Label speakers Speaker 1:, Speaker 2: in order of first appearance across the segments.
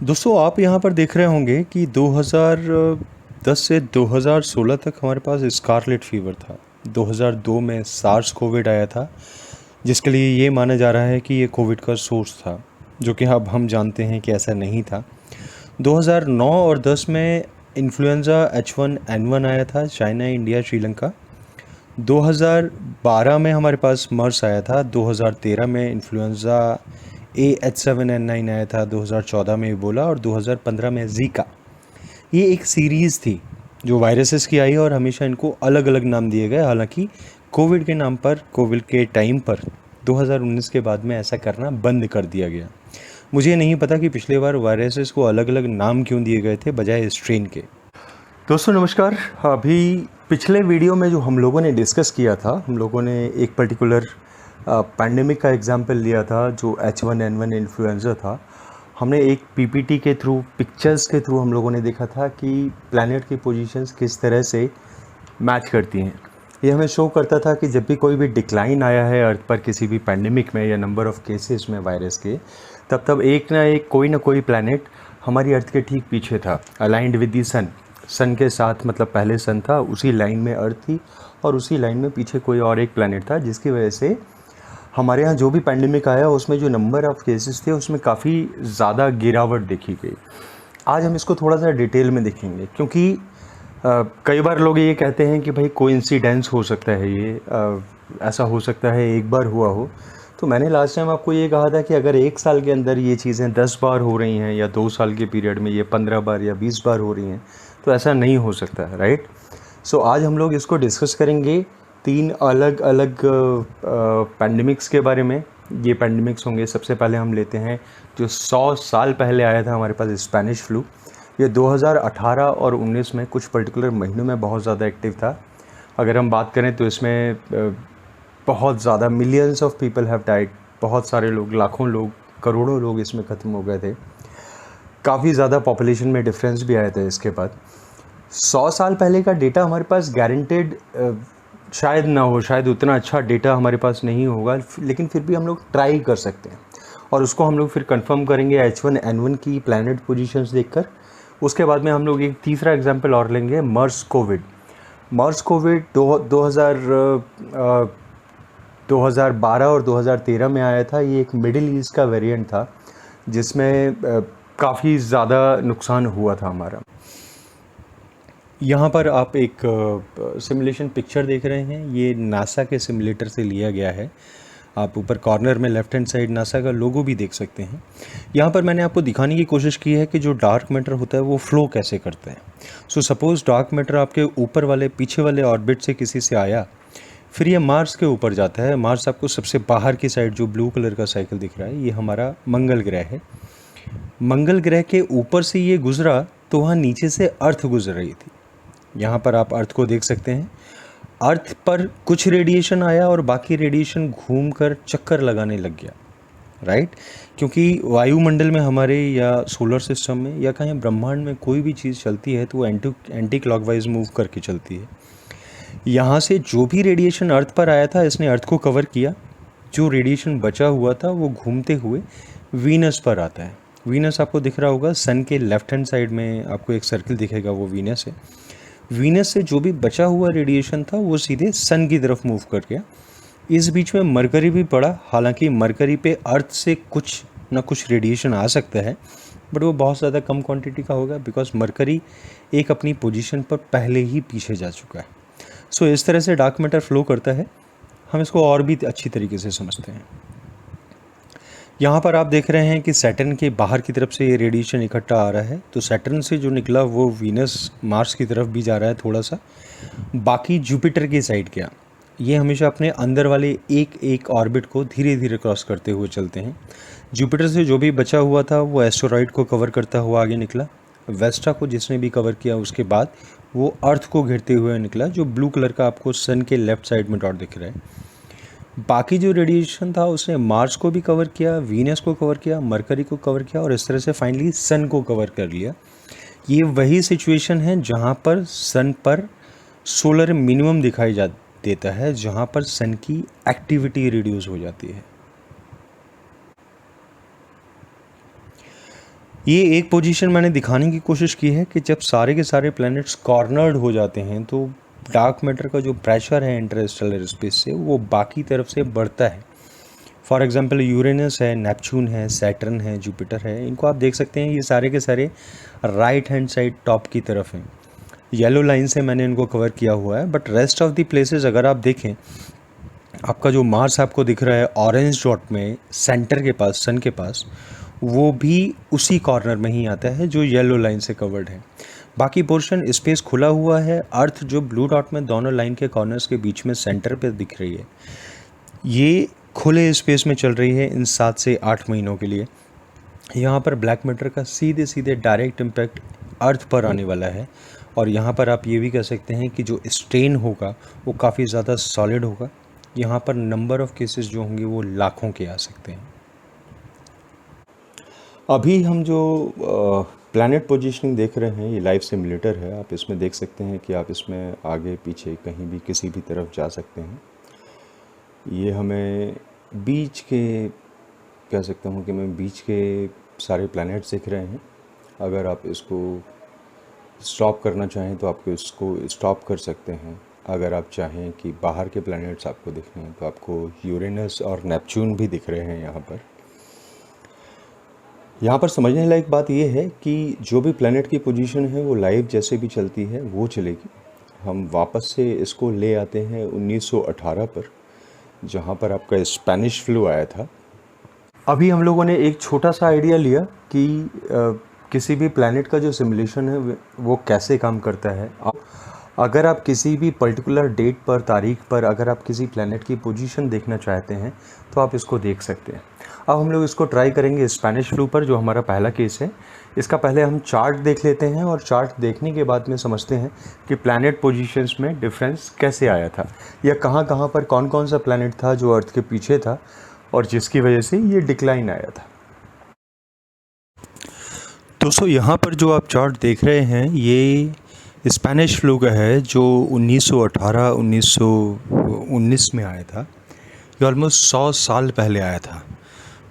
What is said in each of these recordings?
Speaker 1: दोस्तों आप यहाँ पर देख रहे होंगे कि 2010 से 2016 तक हमारे पास स्कारलेट फीवर था। 2002 में सार्स कोविड आया था, जिसके लिए ये माना जा रहा है कि ये कोविड का सोर्स था, जो कि अब हम जानते हैं कि ऐसा नहीं था। 2009 और 10 में इन्फ्लुएंज़ा H1N1 आया था, चाइना, इंडिया, श्रीलंका। 2012 में हमारे पास मर्स आया था। 2013 में इन्फ्लुएंज़ा AH7N9 आया था। 2014 में इबोला और 2015 में जीका। ये एक सीरीज़ थी जो वायरसेस की आई और हमेशा इनको अलग अलग नाम दिए गए। हालांकि कोविड के नाम पर, कोविड के टाइम पर 2019 के बाद में ऐसा करना बंद कर दिया गया। मुझे नहीं पता कि पिछले बार वायरसेस को अलग अलग नाम क्यों दिए गए थे बजाय स्ट्रेन के। दोस्तों नमस्कार। अभी पिछले वीडियो में जो हम लोगों ने डिस्कस किया था, हम लोगों ने एक पर्टिकुलर पैंडेमिक का एग्जाम्पल लिया था जो H1N1 इन्फ्लुएंजा था। हमने एक पीपीटी के थ्रू, पिक्चर्स के थ्रू हम लोगों ने देखा था कि प्लैनेट की पोजीशंस किस तरह से मैच करती हैं। ये हमें शो करता था कि जब भी कोई भी डिक्लाइन आया है अर्थ पर किसी भी पैंडेमिक में या नंबर ऑफ़ केसेस में वायरस के, तब एक ना एक कोई ना कोई प्लैनेट हमारी अर्थ के ठीक पीछे था, अलाइंड विद दी सन के साथ। मतलब पहले सन था, उसी लाइन में अर्थ थी और उसी लाइन में पीछे कोई और एक प्लैनेट था, जिसकी वजह से हमारे यहाँ जो भी पैंडेमिक आया उसमें जो नंबर ऑफ़ केसेस थे उसमें काफ़ी ज़्यादा गिरावट देखी गई। आज हम इसको थोड़ा सा डिटेल में देखेंगे, क्योंकि कई बार लोग ये कहते हैं कि भाई कोइंसिडेंस हो सकता है, ये ऐसा हो सकता है एक बार हुआ हो। तो मैंने लास्ट टाइम आपको ये कहा था कि अगर एक साल के अंदर ये चीज़ें 10 बार हो रही हैं या 2 साल के पीरियड में ये 15 बार या 20 बार हो रही हैं, तो ऐसा नहीं हो सकता है, राइट। सो आज हम लोग इसको डिस्कस करेंगे 3 अलग अलग पैंडेमिक्स के बारे में। ये पैंडेमिक्स होंगे, सबसे पहले हम लेते हैं जो 100 साल पहले आया था हमारे पास, स्पेनिश फ्लू। ये 2018 और 19 में कुछ पर्टिकुलर महीनों में बहुत ज़्यादा एक्टिव था। अगर हम बात करें तो इसमें बहुत ज़्यादा millions of people have died. बहुत सारे लोग, लाखों लोग, करोड़ों लोग इसमें ख़त्म हो गए थे। काफ़ी ज़्यादा पॉपुलेशन में डिफरेंस भी आया था इसके बाद। 100 साल पहले का डेटा हमारे पास गारंटेड शायद ना हो, शायद उतना अच्छा डेटा हमारे पास नहीं होगा, लेकिन फिर भी हम लोग ट्राई कर सकते हैं और उसको हम लोग फिर कंफर्म करेंगे H1N1 की प्लैनेट पोजीशंस देखकर। उसके बाद में हम लोग एक तीसरा एग्जांपल और लेंगे, मर्स कोविड। मर्स कोविड 2012 और 2013 में आया था। ये एक मिडिल ईस्ट का वेरिएंट था जिसमें काफ़ी ज़्यादा नुकसान हुआ था हमारा। यहाँ पर आप एक सिमुलेशन पिक्चर देख रहे हैं, ये नासा के सिमुलेटर से लिया गया है। आप ऊपर कॉर्नर में लेफ्ट हैंड साइड नासा का लोगो भी देख सकते हैं। यहाँ पर मैंने आपको दिखाने की कोशिश की है कि जो डार्क मैटर होता है वो फ्लो कैसे करता है। सो सपोज़ डार्क मैटर आपके ऊपर वाले, पीछे वाले ऑर्बिट से किसी से आया, फिर ये मार्स के ऊपर जाता है। मार्स आपको सबसे बाहर की साइड जो ब्लू कलर का साइकिल दिख रहा है, ये हमारा मंगल ग्रह है। मंगल ग्रह के ऊपर से ये गुजरा तो वहाँ नीचे से अर्थ गुजर रही थी। यहाँ पर आप अर्थ को देख सकते हैं। अर्थ पर कुछ रेडिएशन आया और बाकी रेडिएशन घूमकर चक्कर लगाने लग गया, राइट। क्योंकि वायुमंडल में हमारे, या सोलर सिस्टम में, या कहीं ब्रह्मांड में कोई भी चीज़ चलती है तो वो एंटी क्लॉकवाइज मूव करके चलती है। यहाँ से जो भी रेडिएशन अर्थ पर आया था, इसने अर्थ को कवर किया। जो रेडिएशन बचा हुआ था वो घूमते हुए वीनस पर आता है। वीनस आपको दिख रहा होगा, सन के लेफ्ट हैंड साइड में आपको एक सर्किल दिखेगा, वो वीनस है। वीनस से जो भी बचा हुआ रेडिएशन था वो सीधे सन की तरफ मूव कर गया। इस बीच में मरकरी भी पड़ा। हालांकि मरकरी पे अर्थ से कुछ ना कुछ रेडिएशन आ सकता है, बट वो बहुत ज़्यादा कम क्वांटिटी का होगा, बिकॉज मरकरी एक अपनी पोजीशन पर पहले ही पीछे जा चुका है। सो इस तरह से डार्क मैटर फ्लो करता है। हम इसको और भी अच्छी तरीके से समझते हैं। यहाँ पर आप देख रहे हैं कि सैटर्न के बाहर की तरफ से ये रेडिएशन इकट्ठा आ रहा है, तो सैटर्न से जो निकला वो वीनस, मार्स की तरफ भी जा रहा है थोड़ा सा। बाकी जुपिटर की साइड क्या, ये हमेशा अपने अंदर वाले एक एक ऑर्बिट को धीरे धीरे क्रॉस करते हुए चलते हैं। जुपिटर से जो भी बचा हुआ था वो एस्टेरॉइड को कवर करता हुआ आगे निकला। वेस्टा को जिसने भी कवर किया उसके बाद वो अर्थ को घेरते हुए निकला, जो ब्लू कलर का आपको सन के लेफ्ट साइड में डॉट दिख रहा है। बाकी जो रेडिएशन था उसने मार्स को भी कवर किया, वीनस को कवर किया, मरकरी को कवर किया और इस तरह से फाइनली सन को कवर कर लिया। ये वही सिचुएशन है जहाँ पर सन पर सोलर मिनिमम दिखाई देता है, जहाँ पर सन की एक्टिविटी रिड्यूस हो जाती है। ये एक पोजीशन मैंने दिखाने की कोशिश की है कि जब सारे के सारे प्लैनेट्स कॉर्नर्ड हो जाते हैं तो डार्क मैटर का जो प्रेशर है इंटरस्टेलर स्पेस से वो बाकी तरफ से बढ़ता है। फॉर एग्जांपल यूरेनस है, नेपच्यून है, सैटर्न है, जुपिटर है, इनको आप देख सकते हैं ये सारे के सारे राइट हैंड साइड टॉप की तरफ हैं। येलो लाइन से मैंने इनको कवर किया हुआ है, but rest of the places अगर आप देखें, आपका जो मार्स आपको दिख रहा है ऑरेंज डॉट में सेंटर के पास, सन के पास, वो भी उसी कॉर्नर में ही आता है जो येलो लाइन से कवर्ड है। बाकी पोर्शन स्पेस खुला हुआ है। अर्थ जो ब्लू डॉट में दोनों लाइन के कॉर्नर्स के बीच में सेंटर पे दिख रही है, ये खुले स्पेस में चल रही है इन 7 से 8 महीनों के लिए। यहाँ पर ब्लैक मैटर का सीधे सीधे डायरेक्ट इम्पैक्ट अर्थ पर आने वाला है, और यहाँ पर आप ये भी कह सकते हैं कि जो स्ट्रेन होगा वो काफ़ी ज़्यादा सॉलिड होगा। यहाँ पर नंबर ऑफ़ केसेस जो होंगे वो लाखों के आ सकते हैं। अभी हम जो प्लैनेट पोजीशनिंग देख रहे हैं ये लाइव सिमुलेटर है। आप इसमें देख सकते हैं कि आप इसमें आगे पीछे कहीं भी किसी भी तरफ जा सकते हैं। ये हमें बीच के कह सकता हूँ कि मैं बीच के सारे प्लैनेट्स दिख रहे हैं। अगर आप इसको स्टॉप करना चाहें तो आपको इसको स्टॉप कर सकते हैं। अगर आप चाहें कि बाहर के प्लैनेट्स आपको दिख रहे हैं तो आपको यूरेनस और नेपच्यून भी दिख रहे हैं। यहाँ पर समझने लायक बात यह है कि जो भी प्लैनेट की पोजीशन है वो लाइव जैसे भी चलती है वो चलेगी। हम वापस से इसको ले आते हैं 1918 पर, जहाँ पर आपका स्पेनिश फ्लू आया था। अभी हम लोगों ने एक छोटा सा आइडिया लिया कि किसी भी प्लैनेट का जो सिमुलेशन है वो कैसे काम करता है। अगर आप किसी भी पर्टिकुलर डेट पर, तारीख पर अगर आप किसी प्लैनेट की पोजीशन देखना चाहते हैं तो आप इसको देख सकते हैं। अब हम लोग इसको ट्राई करेंगे स्पेनिश फ्लू पर, जो हमारा पहला केस है। इसका पहले हम चार्ट देख लेते हैं और चार्ट देखने के बाद में समझते हैं कि प्लैनेट पोजीशंस में डिफरेंस कैसे आया था, या कहाँ कहाँ पर कौन कौन सा प्लैनेट था जो अर्थ के पीछे था और जिसकी वजह से ये डिक्लाइन आया था। दोस्तों, यहाँ पर जो आप चार्ट देख रहे हैं ये स्पेनिश फ्लू का है जो 1918-1919 में आया था। ये ऑलमोस्ट 100 साल पहले आया था।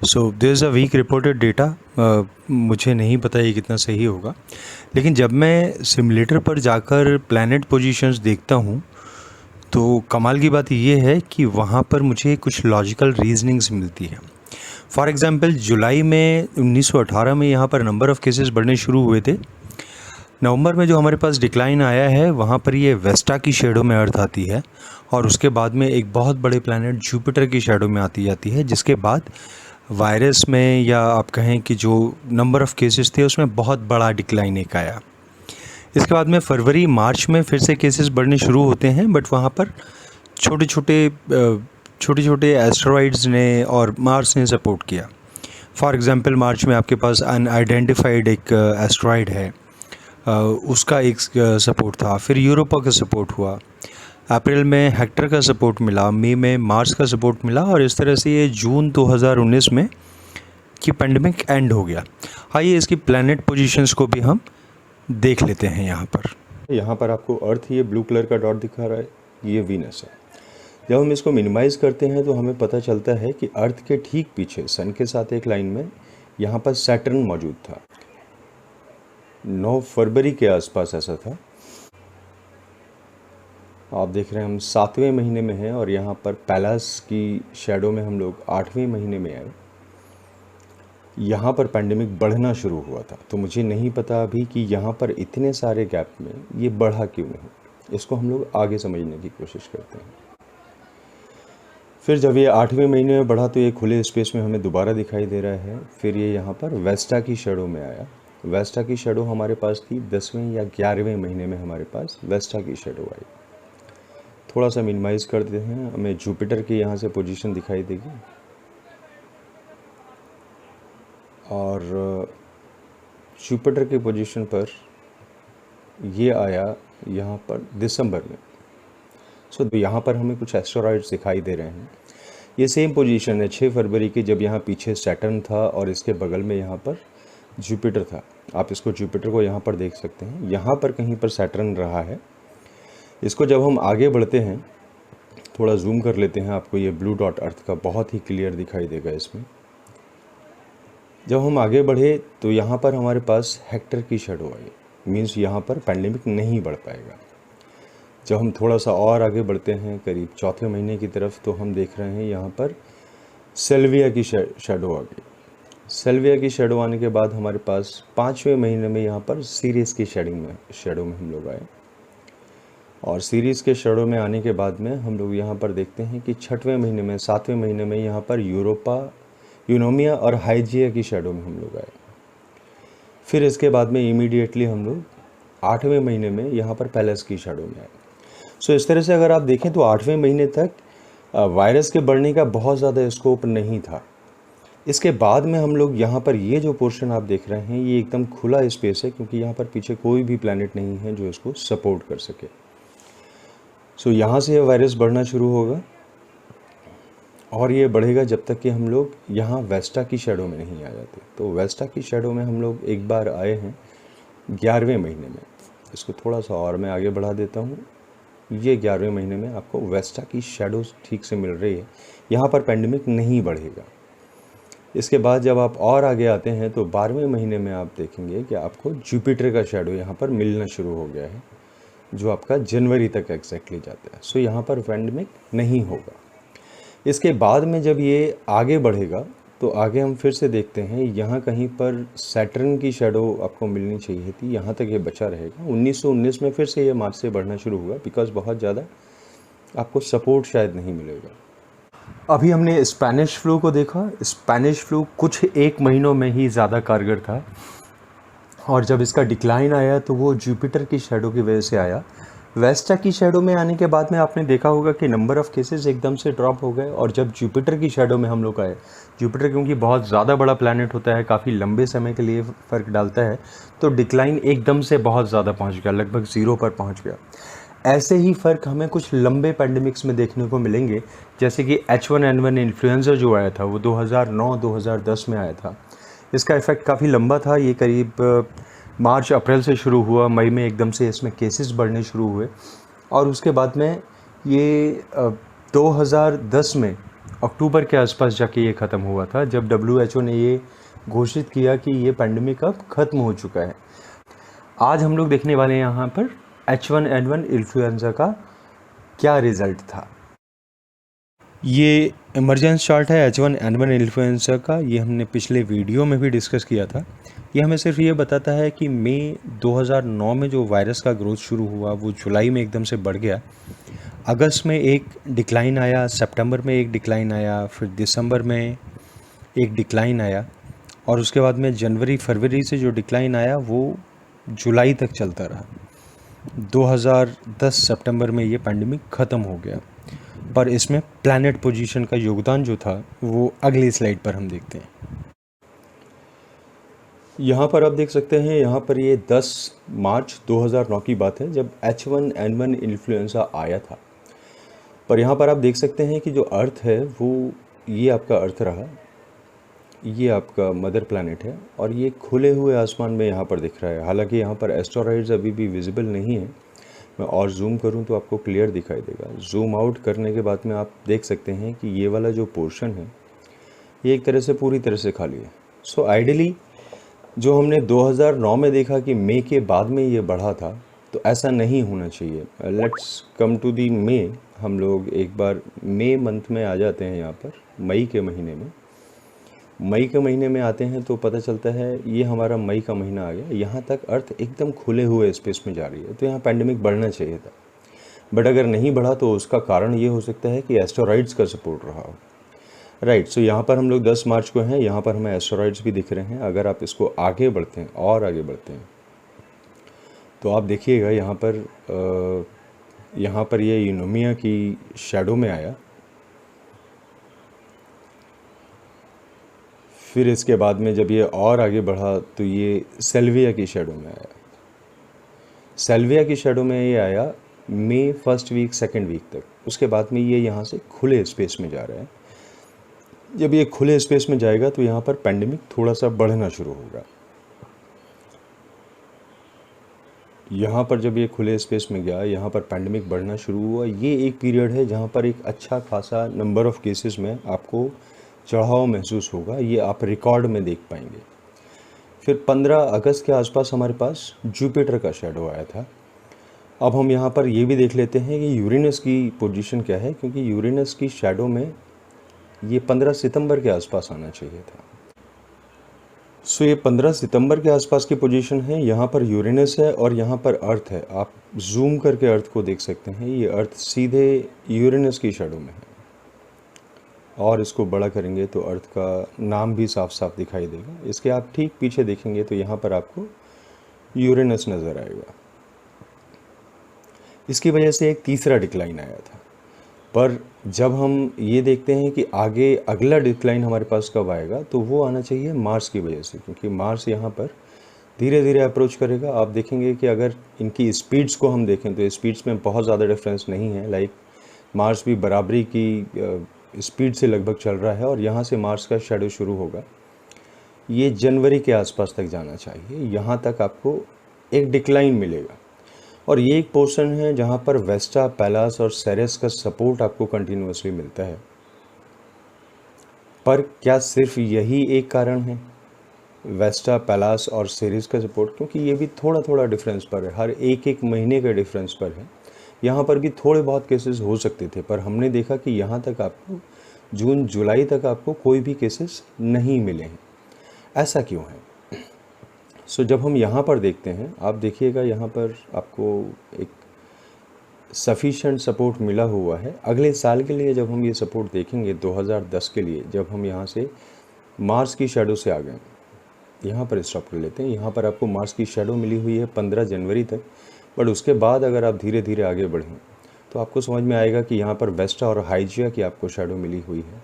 Speaker 1: So there is a weak reported data. मुझे नहीं पता ये कितना सही होगा, लेकिन जब मैं सिमुलेटर पर जाकर प्लैनेट पोजीशंस देखता हूँ तो कमाल की बात ये है कि वहाँ पर मुझे कुछ लॉजिकल रीजनिंग्स मिलती है। फॉर एग्ज़ाम्पल, जुलाई में 1918 में यहाँ पर नंबर ऑफ़ केसेस बढ़ने शुरू हुए थे। नवंबर में जो हमारे पास डिक्लाइन आया है वहाँ पर ये वेस्टा की शेडो में अर्थ आती है, और उसके बाद में एक बहुत बड़े प्लैनेट जुपिटर की शेडो में आती जाती है, जिसके बाद वायरस में, या आप कहें कि जो नंबर ऑफ़ केसेस थे उसमें बहुत बड़ा डिक्लाइन एक आया। इसके बाद में फरवरी मार्च में फिर से केसेस बढ़ने शुरू होते हैं, बट वहाँ पर छोटे छोटे एस्टेरॉइड्स ने और मार्स ने सपोर्ट किया। फॉर एग्ज़ाम्पल, मार्च में आपके पास अनआइडेंटिफाइड एक एस्टेरॉइड है, उसका एक सपोर्ट था। फिर यूरोपा का सपोर्ट हुआ। अप्रैल में हेक्टर का सपोर्ट मिला, मई में मार्स का सपोर्ट मिला, और इस तरह से ये जून 2019 में कि पेंडेमिक एंड हो गया। आइए इसकी प्लैनेट पोजीशंस को भी हम देख लेते हैं। यहाँ पर आपको अर्थ ये ब्लू कलर का डॉट दिखा रहा है, ये वीनस है। जब हम इसको मिनिमाइज़ करते हैं तो हमें पता चलता है कि अर्थ के ठीक पीछे सन के साथ एक लाइन में यहाँ पर सैटर्न मौजूद था। 9 फरवरी के आसपास ऐसा था। आप देख रहे हैं हम 7वें महीने में हैं, और यहाँ पर पैलास की शैडो में हम लोग 8वें महीने में आए। यहाँ पर पैंडेमिक बढ़ना शुरू हुआ था। तो मुझे नहीं पता अभी कि यहाँ पर इतने सारे गैप में ये बढ़ा क्यों नहीं। इसको हम लोग आगे समझने की कोशिश करते हैं। फिर जब ये 8वें महीने में बढ़ा तो ये खुले स्पेस में हमें दोबारा दिखाई दे रहा है। फिर ये यहाँ पर वेस्टा की शैडो में आया। वेस्टा की शैडो हमारे पास थी 10वें या 11वें महीने में, हमारे पास वेस्टा की शैडो आई। थोड़ा सा मिनिमाइज़ कर देते हैं, हमें जुपिटर की यहाँ से पोजीशन दिखाई देगी, और जुपिटर की पोजीशन पर ये आया यहाँ पर दिसंबर में। सो यहाँ पर हमें कुछ एस्टेरॉइड्स दिखाई दे रहे हैं। ये सेम पोजीशन है 6 फरवरी की, जब यहाँ पीछे सैटर्न था और इसके बगल में यहाँ पर जुपिटर था। आप इसको जुपिटर को यहाँ पर देख सकते हैं। यहाँ पर कहीं पर सैटर्न रहा है। इसको जब हम आगे बढ़ते हैं, थोड़ा जूम कर लेते हैं, आपको ये ब्लू डॉट अर्थ का बहुत ही क्लियर दिखाई देगा इसमें। जब हम आगे बढ़े तो यहाँ पर हमारे पास हेक्टर की शेडो आई, मीन्स यहाँ पर पैंडेमिक नहीं बढ़ पाएगा। जब हम थोड़ा सा और आगे बढ़ते हैं करीब चौथे महीने की तरफ, तो हम देख रहे हैं यहाँ पर सेल्विया की शेडो आ गई। सेल्विया की शेडो आने के बाद हमारे पास 5वें महीने में यहाँ पर सीरीज़ की शेडो में हम लोग आए, और सीरीज़ के शेडो में आने के बाद में हम लोग यहाँ पर देखते हैं कि 6वें महीने में 7वें महीने में यहाँ पर यूनोमिया और हाइजिया की शेडो में हम लोग आए। फिर इसके बाद में इमीडिएटली हम लोग 8वें महीने में यहाँ पर पैलेस की शेडो में आए। सो इस तरह से अगर आप देखें तो 8वें महीने तक वायरस के बढ़ने का बहुत ज़्यादा स्कोप नहीं था। इसके बाद में हम लोग यहाँ पर ये जो पोर्शन आप देख रहे हैं ये एकदम खुला स्पेस है, क्योंकि यहाँ पर पीछे कोई भी प्लैनेट नहीं है जो इसको सपोर्ट कर सके। सो यहाँ से ये वायरस बढ़ना शुरू होगा, और ये बढ़ेगा जब तक कि हम लोग यहाँ वेस्टा की शेडो में नहीं आ जाते। तो वेस्टा की शेडो में हम लोग एक बार आए हैं 11वें महीने में। इसको थोड़ा सा और मैं आगे बढ़ा देता हूँ। ये 11वें महीने में आपको वेस्टा की शेडोज़ ठीक से मिल रही है, यहाँ पर पैंडेमिक नहीं बढ़ेगा। इसके बाद जब आप और आगे आते हैं तो 12वें महीने में आप देखेंगे कि आपको जुपिटर का शेडो यहाँ पर मिलना शुरू हो गया है, जो आपका जनवरी तक एग्जैक्टली जाता है। सो यहाँ पर पैंडेमिक नहीं होगा। इसके बाद में जब ये आगे बढ़ेगा तो आगे हम फिर से देखते हैं, यहाँ कहीं पर सैटर्न की शेडो आपको मिलनी चाहिए थी, यहाँ तक ये बचा रहेगा। 1919 में फिर से ये मार्च से बढ़ना शुरू हुआ, बिकॉज बहुत ज़्यादा आपको सपोर्ट शायद नहीं मिलेगा। अभी हमने स्पेनिश फ्लू को देखा। स्पेनिश फ्लू कुछ 1 महीनों में ही ज़्यादा कारगर था, और जब इसका डिक्लाइन आया तो वो जुपिटर की शेडो की वजह से आया। वेस्टा की शेडो में आने के बाद में आपने देखा होगा कि नंबर ऑफ़ केसेस एकदम से ड्रॉप हो गए, और जब जुपिटर की शेडो में हम लोग आए, जुपिटर क्योंकि बहुत ज़्यादा बड़ा प्लैनेट होता है, काफ़ी लंबे समय के लिए फ़र्क डालता है, तो डिक्लाइन एकदम से बहुत ज़्यादा पहुंच गया, लगभग 0 पर पहुंच गया। ऐसे ही फ़र्क हमें कुछ लंबे पैंडेमिक्स में देखने को मिलेंगे, जैसे कि H1N1 इन्फ्लुएंजा जो आया था वो 2009-2010 में आया था। इसका इफ़ेक्ट काफ़ी लंबा था, ये करीब मार्च अप्रैल से शुरू हुआ, मई में एकदम से इसमें केसेस बढ़ने शुरू हुए, और उसके बाद में ये 2010 में अक्टूबर के आसपास जाके ये ख़त्म हुआ था, जब WHO ने ये घोषित किया कि ये पैंडेमिक अब ख़त्म हो चुका है। आज हम लोग देखने वाले हैं यहाँ पर H1N1 इन्फ्लुएंजा का क्या रिज़ल्ट था। ये इमरजेंस चार्ट है H1N1 इन्फ्लुएंजा का, ये हमने पिछले वीडियो में भी डिस्कस किया था। ये हमें सिर्फ ये बताता है कि मई 2009 में जो वायरस का ग्रोथ शुरू हुआ वो जुलाई में एकदम से बढ़ गया, अगस्त में एक डिक्लाइन आया, सितंबर में एक डिक्लाइन आया, फिर दिसंबर में एक डिक्लाइन आया, और उसके बाद में जनवरी फरवरी से जो डिक्लाइन आया वो जुलाई तक चलता रहा। 2010 सितंबर में ये पैंडेमिक ख़त्म हो गया, पर इसमें प्लैनेट पोजीशन का योगदान जो था वो अगली स्लाइड पर हम देखते हैं। यहाँ पर आप देख सकते हैं, यहाँ पर ये 10 मार्च 2009 की बात है जब H1N1 इन्फ्लुएंजा आया था। पर यहाँ पर आप देख सकते हैं कि जो अर्थ है वो ये आपका अर्थ रहा, ये आपका मदर प्लैनेट है, और ये खुले हुए आसमान में यहाँ पर दिख रहा है। हालांकि यहाँ पर एस्टेरॉइड्स अभी भी विजिबल नहीं है। मैं और जूम करूँ तो आपको क्लियर दिखाई देगा। जूम आउट करने के बाद में आप देख सकते हैं कि ये वाला जो पोर्शन है ये एक तरह से पूरी तरह से खाली है। सो आइडियली जो हमने 2009 में देखा कि मई के बाद में ये बढ़ा था, तो ऐसा नहीं होना चाहिए। लेट्स कम टू दी मई। हम लोग एक बार मई मंथ में आ जाते हैं, यहाँ पर मई के महीने में। मई के महीने में आते हैं तो पता चलता है ये हमारा मई का महीना आ गया। यहाँ तक अर्थ एकदम खुले हुए स्पेस में जा रही है, तो यहाँ पैंडेमिक बढ़ना चाहिए था। बट अगर नहीं बढ़ा तो उसका कारण ये हो सकता है कि एस्टेरॉइड्स का सपोर्ट रहा हो। राइट। सो यहाँ पर हम लोग 10 मार्च को हैं, यहाँ पर हमें एस्टेरॉइड्स भी दिख रहे हैं। अगर आप इसको आगे बढ़ते हैं और आगे बढ़ते हैं तो आप देखिएगा यहाँ पर ये यूनोमिया की शेडो में आया। फिर इसके बाद में जब ये और आगे बढ़ा तो ये सेल्विया की शेडो में आया। सेल्विया की शेडो में ये आया मई फर्स्ट वीक सेकेंड वीक तक। उसके बाद में ये यहाँ से खुले स्पेस में जा रहा है। जब ये खुले स्पेस में जाएगा तो यहाँ पर पैंडेमिक थोड़ा सा बढ़ना शुरू होगा। यहाँ पर जब ये खुले स्पेस में गया, यहाँ पर पैंडेमिक बढ़ना शुरू हुआ। ये एक पीरियड है जहाँ पर एक अच्छा खासा नंबर ऑफ़ केसेस में आपको चढ़ाव महसूस होगा, ये आप रिकॉर्ड में देख पाएंगे। फिर 15 अगस्त के आसपास हमारे पास जुपिटर का शैडो आया था। अब हम यहाँ पर ये भी देख लेते हैं कि यूरेनस की पोजीशन क्या है, क्योंकि यूरेनस की शैडो में ये 15 सितंबर के आसपास आना चाहिए था। सो ये 15 सितंबर के आसपास की पोजीशन है। यहाँ पर यूरेनस है और यहाँ पर अर्थ है। आप जूम करके अर्थ को देख सकते हैं, ये अर्थ सीधे यूरेनस की शैडो में है। और इसको बड़ा करेंगे तो अर्थ का नाम भी साफ साफ दिखाई देगा। इसके आप ठीक पीछे देखेंगे तो यहाँ पर आपको यूरेनस नज़र आएगा। इसकी वजह से एक तीसरा डिक्लाइन आया था। पर जब हम ये देखते हैं कि आगे अगला डिक्लाइन हमारे पास कब आएगा, तो वो आना चाहिए मार्स की वजह से, क्योंकि मार्स यहाँ पर धीरे धीरे अप्रोच करेगा। आप देखेंगे कि अगर इनकी स्पीड्स को हम देखें तो स्पीड्स में बहुत ज़्यादा डिफरेंस नहीं है। लाइक मार्स भी बराबरी की स्पीड से लगभग चल रहा है और यहाँ से मार्स का शैडो शुरू होगा। ये जनवरी के आसपास तक जाना चाहिए, यहाँ तक आपको एक डिक्लाइन मिलेगा। और ये एक पोर्शन है जहाँ पर वेस्टा, पैलास और सेरेस का सपोर्ट आपको कंटिन्यूसली मिलता है। पर क्या सिर्फ यही एक कारण है, वेस्टा, पैलास और सेरेस का सपोर्ट? क्योंकि ये भी थोड़ा थोड़ा डिफरेंस पर है, हर एक महीने के डिफरेंस पर है। यहाँ पर भी थोड़े बहुत केसेस हो सकते थे, पर हमने देखा कि यहाँ तक आपको जून जुलाई तक आपको कोई भी केसेस नहीं मिले हैं। ऐसा क्यों है? सो जब हम यहाँ पर देखते हैं, आप देखिएगा यहाँ पर आपको एक सफिशेंट सपोर्ट मिला हुआ है अगले साल के लिए। जब हम ये सपोर्ट देखेंगे 2010 के लिए, जब हम यहाँ से मार्स की शैडो से आ गए, यहाँ पर स्टॉप कर लेते हैं। यहाँ पर आपको मार्स की शैडो मिली हुई है 15 जनवरी तक। बट उसके बाद अगर आप धीरे धीरे आगे बढ़ें तो आपको समझ में आएगा कि यहाँ पर वेस्टा और हाइजिया की आपको शैडो मिली हुई है।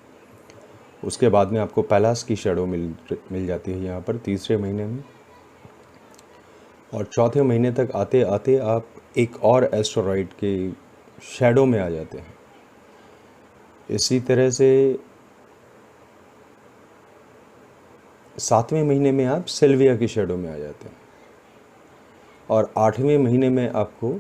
Speaker 1: उसके बाद में आपको पैलास की शैडो मिल जाती है यहाँ पर तीसरे महीने में। और चौथे महीने तक आते आते आप एक और एस्टेरॉइड के शैडो में आ जाते हैं। इसी तरह से 7वें महीने में आप सेल्विया की शैडो में आ जाते हैं और 8वें महीने में आपको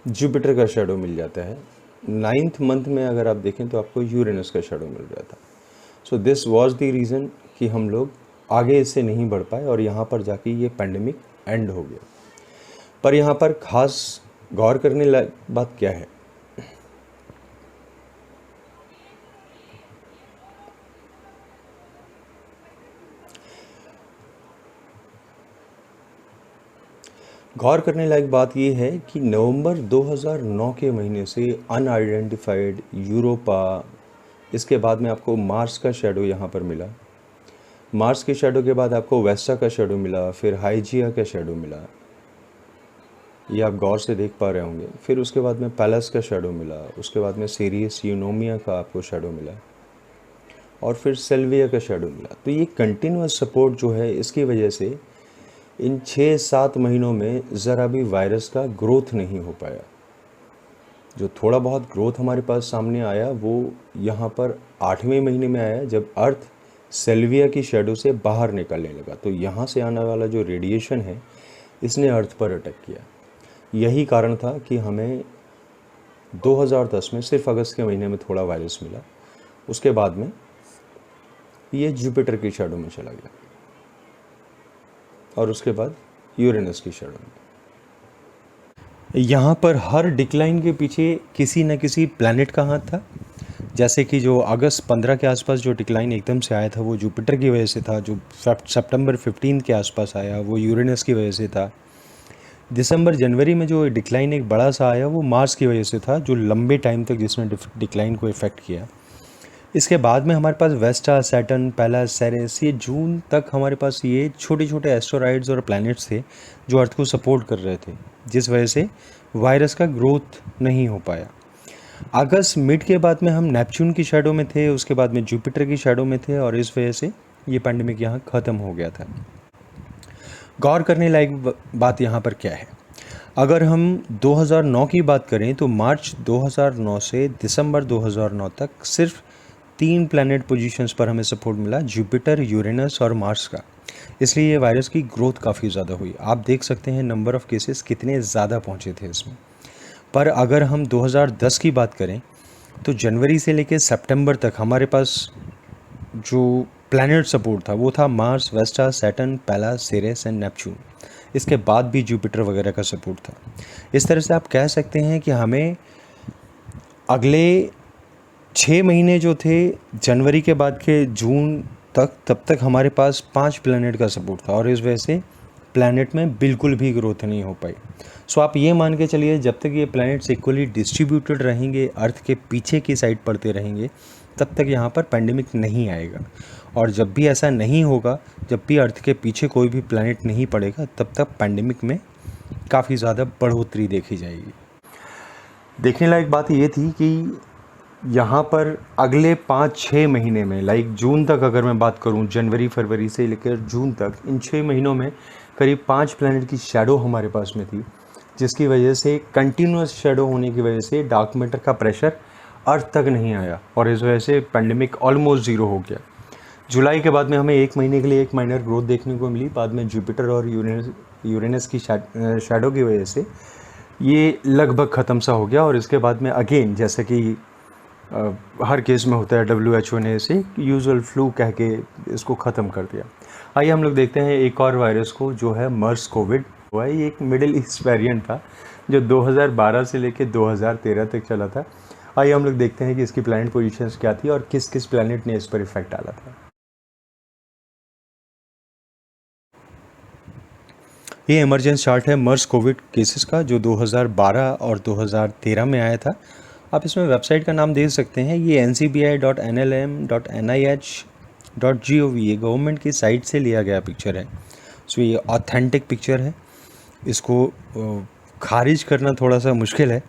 Speaker 1: जुपिटर का शैडो मिल जाता है। 9th मंथ में अगर आप देखें तो आपको यूरेनस का शैडो मिल जाता है। So this was the reason कि हम लोग आगे इससे नहीं बढ़ पाए और यहाँ पर जाके ये पैंडेमिक एंड हो गया। पर यहाँ पर ख़ास गौर करने लायक बात क्या है? गौर करने लायक बात ये है कि नवंबर 2009 के महीने से अनआइडेंटिफाइड यूरोपा, इसके बाद में आपको मार्स का शैडो यहाँ पर मिला। मार्स के शैडो के बाद आपको वेस्टा का शैडो मिला, फिर हाइजिया का शैडो मिला, ये आप गौर से देख पा रहे होंगे। फिर उसके बाद में पैलास का शैडो मिला, उसके बाद में सीरियस यूनोमिया का आपको शैडो मिला और फिर सेल्विया का शैडो मिला। तो ये कंटिन्यूस सपोर्ट जो है, इसकी वजह से इन 6-7 महीनों में ज़रा भी वायरस का ग्रोथ नहीं हो पाया। जो थोड़ा बहुत ग्रोथ हमारे पास सामने आया वो यहाँ पर 8वें महीने में आया, जब अर्थ सेल्विया की शैडो से बाहर निकलने लगा। तो यहाँ से आने वाला जो रेडिएशन है, इसने अर्थ पर अटैक किया। यही कारण था कि हमें 2010 में सिर्फ अगस्त के महीने में थोड़ा वायरस मिला। उसके बाद में ये जुपिटर की शैडो में चला गया और उसके बाद यूरेनस की शैडो में। यहाँ पर हर डिक्लाइन के पीछे किसी न किसी प्लैनेट का हाथ था। जैसे कि जो अगस्त 15 के आसपास जो डिक्लाइन एकदम से आया था वो जुपिटर की वजह से था। जो सितंबर 15 के आसपास आया वो यूरेनस की वजह से था। दिसंबर जनवरी में जो डिक्लाइन एक बड़ा सा आया वो मार्स की वजह से था, जो लंबे टाइम तक जिसने डिक्लाइन को इफ़ेक्ट किया। इसके बाद में हमारे पास वेस्टा, सैटर्न, पैलास, सेरेस, ये जून तक हमारे पास ये छोटे छोटे एस्टेरॉइड्स और प्लैनेट्स थे जो अर्थ को सपोर्ट कर रहे थे, जिस वजह से वायरस का ग्रोथ नहीं हो पाया। अगस्त मिड के बाद में हम नेपच्यून की शैडो में थे, उसके बाद में जुपिटर की शैडो में थे और इस वजह से ये पैंडेमिक यहाँ ख़त्म हो गया था। गौर करने लायक बात यहाँ पर क्या है? अगर हम 2009 की बात करें तो मार्च 2009 से दिसंबर 2009 तक सिर्फ 3 प्लैनेट पोजीशंस पर हमें सपोर्ट मिला, जुपिटर, यूरेनस और मार्स का। इसलिए ये वायरस की ग्रोथ काफ़ी ज़्यादा हुई। आप देख सकते हैं नंबर ऑफ़ केसेस कितने ज़्यादा पहुँचे थे इसमें। पर अगर हम 2010 की बात करें तो जनवरी से लेकर सितंबर तक हमारे पास जो प्लैनेट सपोर्ट था वो था Mars, Vesta, Saturn, Pallas, Sirius and Neptune. इसके बाद भी जुपिटर वगैरह का सपोर्ट था। इस तरह से आप कह सकते हैं कि हमें अगले 6 महीने जो थे, जनवरी के बाद के जून तक, तब तक हमारे पास 5 प्लैनेट का सपोर्ट था और इस वजह से प्लैनेट में बिल्कुल भी ग्रोथ नहीं हो पाई। सो आप ये मान के चलिए जब तक ये प्लैनेट्स इक्वली डिस्ट्रीब्यूटेड रहेंगे, अर्थ के पीछे की साइड पड़ते रहेंगे, तब तक यहाँ पर पैंडेमिक नहीं आएगा। और जब भी ऐसा नहीं होगा, जब भी अर्थ के पीछे कोई भी प्लैनेट नहीं पड़ेगा, तब तक पैंडेमिक में काफ़ी ज़्यादा बढ़ोतरी देखी जाएगी। देखने लायक बात ये थी कि यहाँ पर अगले 5-6 महीने में, लाइक जून तक अगर मैं बात करूँ, जनवरी फरवरी से लेकर जून तक, इन 6 महीनों में करीब 5 प्लैनेट की शैडो हमारे पास में थी, जिसकी वजह से कंटिन्यूस शैडो होने की वजह से डार्क मैटर का प्रेशर अर्थ तक नहीं आया और इस वजह से पैंडेमिक ऑलमोस्ट ज़ीरो हो गया। जुलाई के बाद में हमें 1 महीने के लिए एक माइनर ग्रोथ देखने को मिली। बाद में जुपिटर और यूरेनस की शैडो की वजह से ये लगभग ख़त्म सा हो गया और इसके बाद में अगेन, जैसे कि हर केस में होता है, WHO ने इसे यूजुअल फ्लू कह के इसको ख़त्म कर दिया। आइए हम लोग देखते हैं एक और वायरस को, जो है मर्स कोविड हुआ है। ये एक मिडिल ईस्ट वेरिएंट था जो 2012 से लेकर 2013 तक चला था। आइए हम लोग देखते हैं कि इसकी प्लैनेट पोजीशंस क्या थी और किस किस प्लैनेट ने इस पर इफेक्ट डाला था। ये इमरजेंस चार्ट है मर्स कोविड केसेस का, जो 2012 और 2013 में आया था। आप इसमें वेबसाइट का नाम देख सकते हैं, ये ncbi.nlm.nih.gov, ये गवर्नमेंट की साइट से लिया गया पिक्चर है। सो ये ऑथेंटिक पिक्चर है, इसको खारिज करना थोड़ा सा मुश्किल है।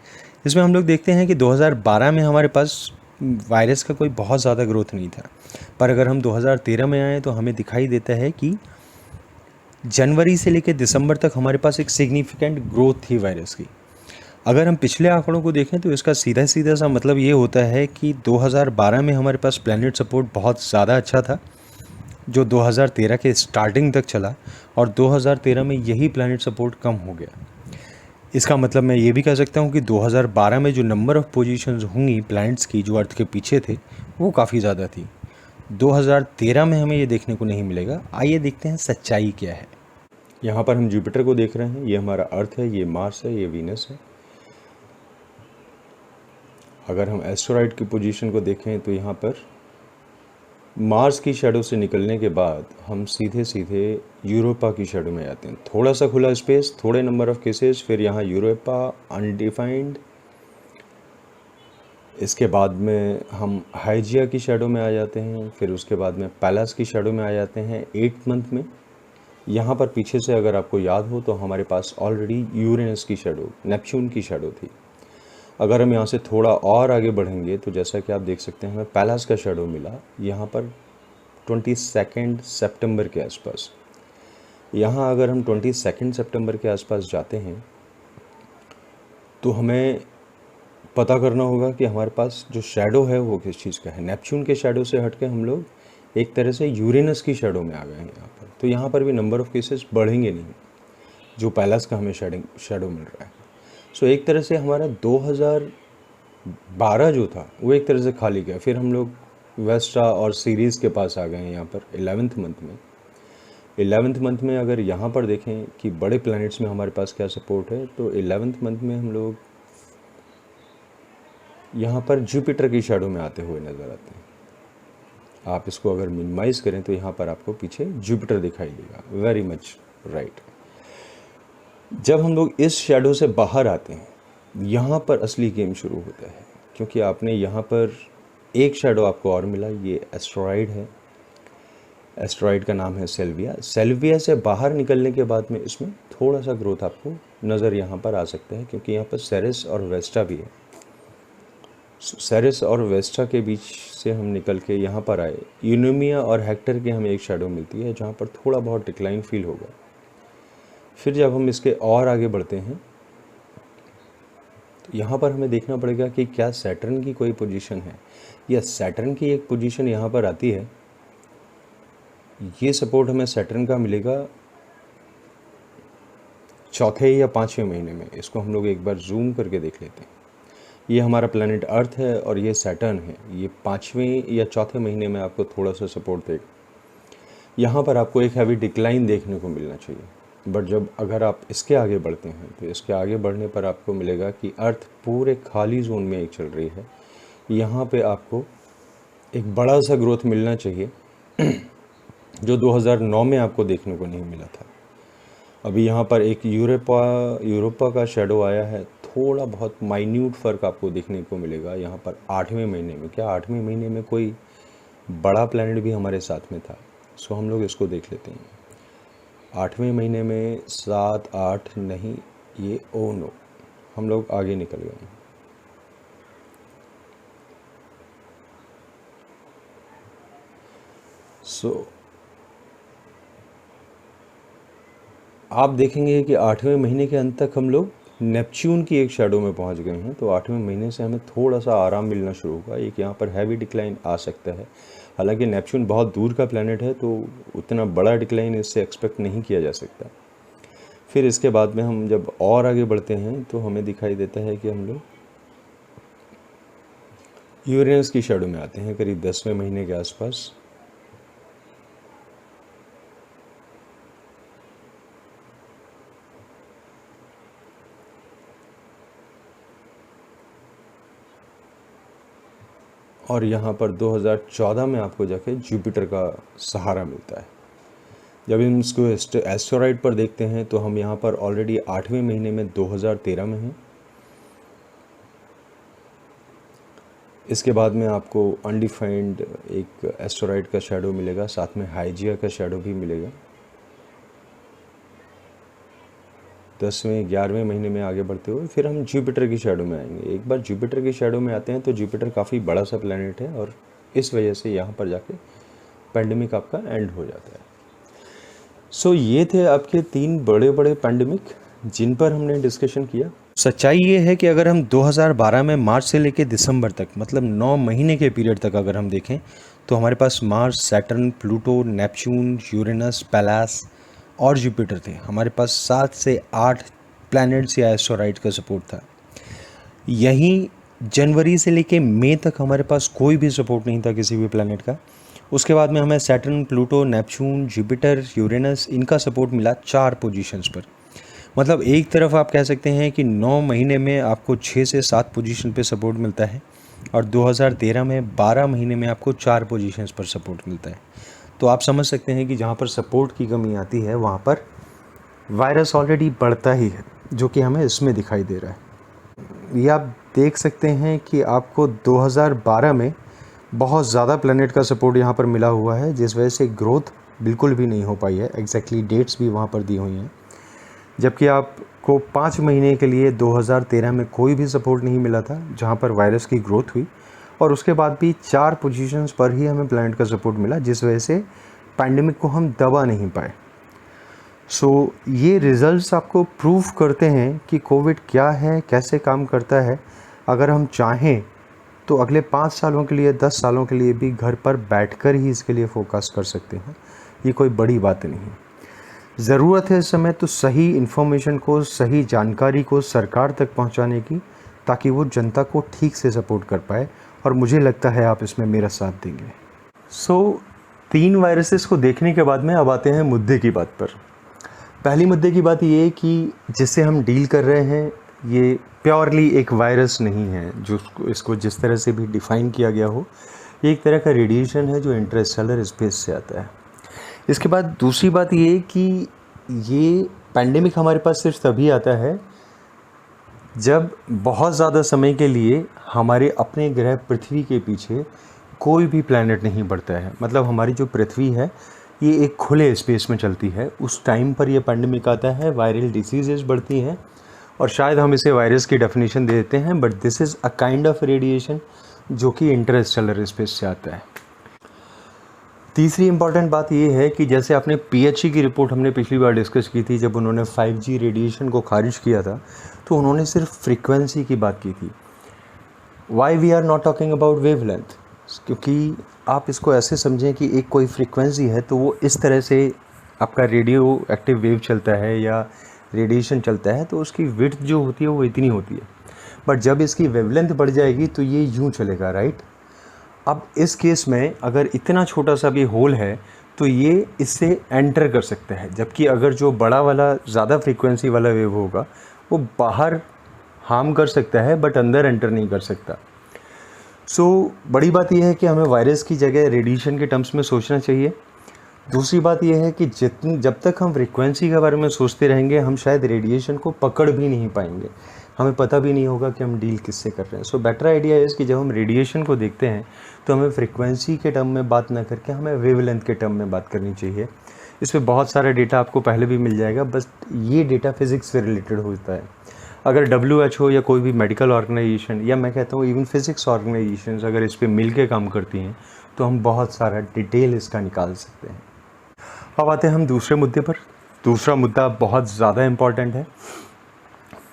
Speaker 1: इसमें हम लोग देखते हैं कि 2012 में हमारे पास वायरस का कोई बहुत ज़्यादा ग्रोथ नहीं था, पर अगर हम 2013 में आए तो हमें दिखाई देता है कि जनवरी से लेकर दिसंबर तक हमारे पास एक सिग्निफिकेंट ग्रोथ थी वायरस की। अगर हम पिछले आंकड़ों को देखें तो इसका सीधा सीधा सा मतलब ये होता है कि 2012 में हमारे पास प्लैनेट सपोर्ट बहुत ज़्यादा अच्छा था, जो 2013 के स्टार्टिंग तक चला, और 2013 में यही प्लैनेट सपोर्ट कम हो गया। इसका मतलब मैं ये भी कह सकता हूँ कि 2012 में जो नंबर ऑफ़ पोजीशंस होंगी प्लैनेट्स की जो अर्थ के पीछे थे, वो काफ़ी ज़्यादा थी। 2013 में हमें ये देखने को नहीं मिलेगा। आइए देखते हैं सच्चाई क्या है। यहाँ पर हम जुपिटर को देख रहे हैं, ये हमारा अर्थ है, ये मार्स है, ये वीनस है। अगर हम एस्टेरॉइड की पोजीशन को देखें तो यहाँ पर मार्स की शैडो से निकलने के बाद हम सीधे सीधे यूरोपा की शैडो में आते हैं। थोड़ा सा खुला स्पेस, थोड़े नंबर ऑफ़ केसेस, फिर यहाँ यूरोपा अनडिफाइंड। इसके बाद में हम हाइजिया की शैडो में आ जाते हैं, फिर उसके बाद में पैलास की शैडो में आ जाते हैं 8th मंथ में। यहाँ पर पीछे से अगर आपको याद हो तो हमारे पास ऑलरेडी यूरेनस की शैडो, नेपच्यून की शैडो थी। अगर हम यहाँ से थोड़ा और आगे बढ़ेंगे तो जैसा कि आप देख सकते हैं हमें पैलास का शैडो मिला यहाँ पर 22 सितंबर के आसपास। यहाँ अगर हम 22 सितंबर के आसपास जाते हैं तो हमें पता करना होगा कि हमारे पास जो शैडो है वो किस चीज़ का है। नेपच्यून के शैडो से हट के हम लोग एक तरह से यूरेनस की शैडो में आ गए हैं यहाँ पर। तो यहाँ पर भी नंबर ऑफ़ केसेस बढ़ेंगे नहीं, जो पैलास का हमें शैडो मिल रहा है। सो एक तरह से हमारा 2012 जो था वो एक तरह से खाली गया। फिर हम लोग वेस्टा और सीरीज़ के पास आ गए हैं यहाँ पर 11th मंथ में। 11th मंथ में अगर यहाँ पर देखें कि बड़े प्लैनेट्स में हमारे पास क्या सपोर्ट है, तो 11th मंथ में हम लोग यहाँ पर जुपिटर की शैडो में आते हुए नज़र आते हैं। आप इसको अगर मिनिमाइज़ करें तो यहाँ पर आपको पीछे जुपिटर दिखाई देगा, वेरी मच राइट। जब हम लोग इस शैडो से बाहर आते हैं, यहाँ पर असली गेम शुरू होता है, क्योंकि आपने यहाँ पर एक शैडो आपको और मिला, ये एस्टेरॉइड है। एस्टेरॉइड का नाम है सेल्विया। सेल्विया से बाहर निकलने के बाद में इसमें थोड़ा सा ग्रोथ आपको नज़र यहाँ पर आ सकता है, क्योंकि यहाँ पर सेरिस और वेस्टा भी है। सेरिस और वेस्टा के बीच से हम निकल के यहाँ पर आए, यूनोमिया और हेक्टर की हमें एक शैडो मिलती है जहाँ पर थोड़ा बहुत डिक्लाइन फील होगा। फिर जब हम इसके और आगे बढ़ते हैं तो यहाँ पर हमें देखना पड़ेगा कि क्या सैटर्न की कोई पोजीशन है, या सैटर्न की एक पोजीशन यहाँ पर आती है। ये सपोर्ट हमें सैटर्न का मिलेगा 4th या 5वें महीने में। इसको हम लोग एक बार जूम करके देख लेते हैं। ये हमारा प्लैनेट अर्थ है और ये सैटर्न है। ये 5वें या चौथे महीने में आपको थोड़ा सा सपोर्ट देगा। यहाँ पर आपको एक हैवी डिक्लाइन देखने को मिलना चाहिए, बट जब अगर आप इसके आगे बढ़ते हैं तो इसके आगे बढ़ने पर आपको मिलेगा कि अर्थ पूरे खाली जोन में एक चल रही है। यहाँ पे आपको एक बड़ा सा ग्रोथ मिलना चाहिए जो 2009 में आपको देखने को नहीं मिला था। अभी यहाँ पर एक यूरोपा का शेडो आया है, थोड़ा बहुत माइन्यूट फ़र्क आपको देखने को मिलेगा यहाँ पर 8वें महीने में। क्या 8वें महीने में कोई बड़ा प्लैनेट भी हमारे साथ में था? सो हम लोग इसको देख लेते हैं। 8वें महीने में 7, 8 नहीं, ये ओ नो, हम लोग आगे निकल गए हैं। सो आप देखेंगे कि 8वें महीने के अंत तक हम लोग नेपच्यून की एक शैडो में पहुंच गए हैं। तो 8वें महीने से हमें थोड़ा सा आराम मिलना शुरू होगा। एक यहाँ पर हैवी डिक्लाइन आ सकता है। हालांकि नेपच्यून बहुत दूर का प्लैनेट है तो उतना बड़ा डिक्लाइन इससे एक्सपेक्ट नहीं किया जा सकता। फिर इसके बाद में हम जब और आगे बढ़ते हैं तो हमें दिखाई देता है कि हम लोग यूरेनस की शैडो में आते हैं करीब 10वें महीने के आसपास। और यहाँ पर 2014 में आपको जाके जुपिटर का सहारा मिलता है। जब हम इसको एस्टेरॉइड पर देखते हैं तो हम यहाँ पर ऑलरेडी 8वें महीने में 2013 में हैं। इसके बाद में आपको अनडिफाइंड एक एस्टेरॉइड का शैडो मिलेगा, साथ में हाइजिया का शैडो भी मिलेगा। 10वें 11वें महीने में आगे बढ़ते हुए फिर हम जुपिटर की शैडो में आएंगे। एक बार जुपिटर की शैडो में आते हैं तो जुपिटर काफ़ी बड़ा सा प्लैनेट है और इस वजह से यहाँ पर जाके पैंडेमिक आपका एंड हो जाता है। सो ये थे आपके 3 बड़े बड़े पैंडेमिक जिन पर हमने डिस्कशन किया। सच्चाई ये है कि अगर हम 2012 में मार्च से लेकर दिसंबर तक, मतलब 9 महीने के पीरियड तक अगर हम देखें तो हमारे पास Mars, Saturn, Pluto, Neptune, Uranus, Pallas और जुपिटर थे। हमारे पास 7 से 8 प्लैनेट्स या एस्टेरॉइड का सपोर्ट था। यहीं जनवरी से लेके मई तक हमारे पास कोई भी सपोर्ट नहीं था किसी भी प्लैनेट का। उसके बाद में हमें Saturn, Pluto, Neptune, Jupiter, Uranus इनका सपोर्ट मिला 4 पोजीशंस पर। मतलब एक तरफ आप कह सकते हैं कि 9 महीने में आपको 6 से 7 पोजीशन पे सपोर्ट मिलता है और 2013 में 12 महीने में आपको 4 पोजीशंस पर सपोर्ट मिलता है। तो आप समझ सकते हैं कि जहाँ पर सपोर्ट की कमी आती है वहाँ पर वायरस ऑलरेडी बढ़ता ही है, जो कि हमें इसमें दिखाई दे रहा है। ये आप देख सकते हैं कि आपको 2012 में बहुत ज़्यादा प्लैनेट का सपोर्ट यहाँ पर मिला हुआ है, जिस वजह से ग्रोथ बिल्कुल भी नहीं हो पाई है। एग्जैक्टली डेट्स भी वहाँ पर दी हुई हैं। जबकि आपको 5 महीने के लिए 2013 में कोई भी सपोर्ट नहीं मिला था जहाँ पर वायरस की ग्रोथ हुई, और उसके बाद भी 4 पोजीशंस पर ही हमें प्लैनेट का सपोर्ट मिला, जिस वजह से पैंडेमिक को हम दबा नहीं पाए। सो ये रिज़ल्ट्स आपको प्रूव करते हैं कि कोविड क्या है, कैसे काम करता है। अगर हम चाहें तो अगले 5 सालों के लिए, 10 सालों के लिए भी घर पर बैठकर ही इसके लिए फोकस कर सकते हैं। ये कोई बड़ी बात नहीं। ज़रूरत है इस समय तो सही इन्फॉर्मेशन को, सही जानकारी को सरकार तक पहुंचाने की, ताकि वो जनता को ठीक से सपोर्ट कर पाए, और मुझे लगता है आप इसमें मेरा साथ देंगे। सो 3 वायरसेस को देखने के बाद में अब आते हैं मुद्दे की बात पर। पहली मुद्दे की बात ये है कि जिससे हम डील कर रहे हैं ये प्योरली एक वायरस नहीं है, जो इसको जिस तरह से भी डिफ़ाइन किया गया हो। ये एक तरह का रेडिएशन है जो इंटरस्टेलर स्पेस से आता है। इसके बाद दूसरी बात ये कि ये पैंडेमिक हमारे पास सिर्फ तभी आता है जब बहुत ज़्यादा समय के लिए हमारे अपने ग्रह पृथ्वी के पीछे कोई भी प्लैनेट नहीं बढ़ता है। मतलब हमारी जो पृथ्वी है ये एक खुले स्पेस में चलती है, उस टाइम पर ये पैंडेमिक आता है, वायरल डिसीजेस बढ़ती हैं, और शायद हम इसे वायरस की डेफिनेशन दे देते हैं, but this is a kind of radiation जो कि इंटरस्टेलर स्पेस से आता है। तीसरी इंपॉर्टेंट बात ये है कि जैसे आपने PHE की रिपोर्ट हमने पिछली बार डिस्कस की थी, जब उन्होंने 5G रेडिएशन को खारिज किया था तो उन्होंने सिर्फ फ्रीक्वेंसी की बात की थी। Why we are not talking about wavelength? क्योंकि आप इसको ऐसे समझें कि एक कोई फ्रीक्वेंसी है तो वो इस तरह से आपका रेडियो एक्टिव वेव चलता है या रेडिएशन चलता है, तो उसकी विड्थ जो होती है वो इतनी होती है। बट जब इसकी वेवलेंथ बढ़ जाएगी तो ये यूँ चलेगा, राइट। अब इस केस में अगर इतना छोटा सा भी होल है तो ये इससे एंटर कर सकता है, जबकि अगर जो बड़ा वाला ज़्यादा फ्रीक्वेंसी वाला वेव होगा वो बाहर हार्म कर सकता है बट अंदर एंटर नहीं कर सकता। बड़ी बात यह है कि हमें वायरस की जगह रेडिएशन के टर्म्स में सोचना चाहिए। दूसरी बात यह है कि जब तक हम फ्रीक्वेंसी के बारे में सोचते रहेंगे हम शायद रेडिएशन को पकड़ भी नहीं पाएंगे, हमें पता भी नहीं होगा कि हम डील किससे कर रहे हैं। बेटर आइडिया है कि जब हम रेडिएशन को देखते हैं तो हमें फ्रीक्वेंसी के टर्म में बात ना करके हमें वेवलेंथ के टर्म में बात करनी चाहिए। इस पर बहुत सारा डेटा आपको पहले भी मिल जाएगा, बस ये डेटा फिज़िक्स से रिलेटेड होता है। अगर WHO या कोई भी मेडिकल ऑर्गेनाइजेशन या मैं कहता हूँ इवन फिज़िक्स ऑर्गेनाइजेशंस अगर इस पर मिल के काम करती हैं तो हम बहुत सारा डिटेल इसका निकाल सकते हैं। अब आते हैं हम दूसरे मुद्दे पर। दूसरा मुद्दा बहुत ज़्यादा इम्पॉर्टेंट है।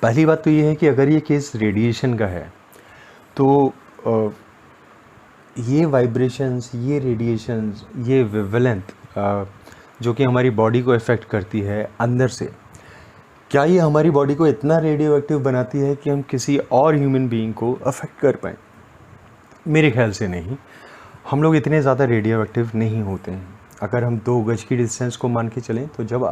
Speaker 1: पहली बात तो ये है कि अगर ये केस रेडिएशन का है तो ये वाइब्रेशंस, ये रेडिएशंस, ये वेवलेंथ जो कि हमारी बॉडी को इफ़ेक्ट करती है अंदर से, क्या ये हमारी बॉडी को इतना रेडियो एक्टिव बनाती है कि हम किसी और ह्यूमन बीइंग को अफेक्ट कर पाएँ? मेरे ख्याल से नहीं। हम लोग इतने ज़्यादा रेडियो एक्टिव नहीं होते हैं। अगर हम 2 गज की डिस्टेंस को मान के चलें तो जब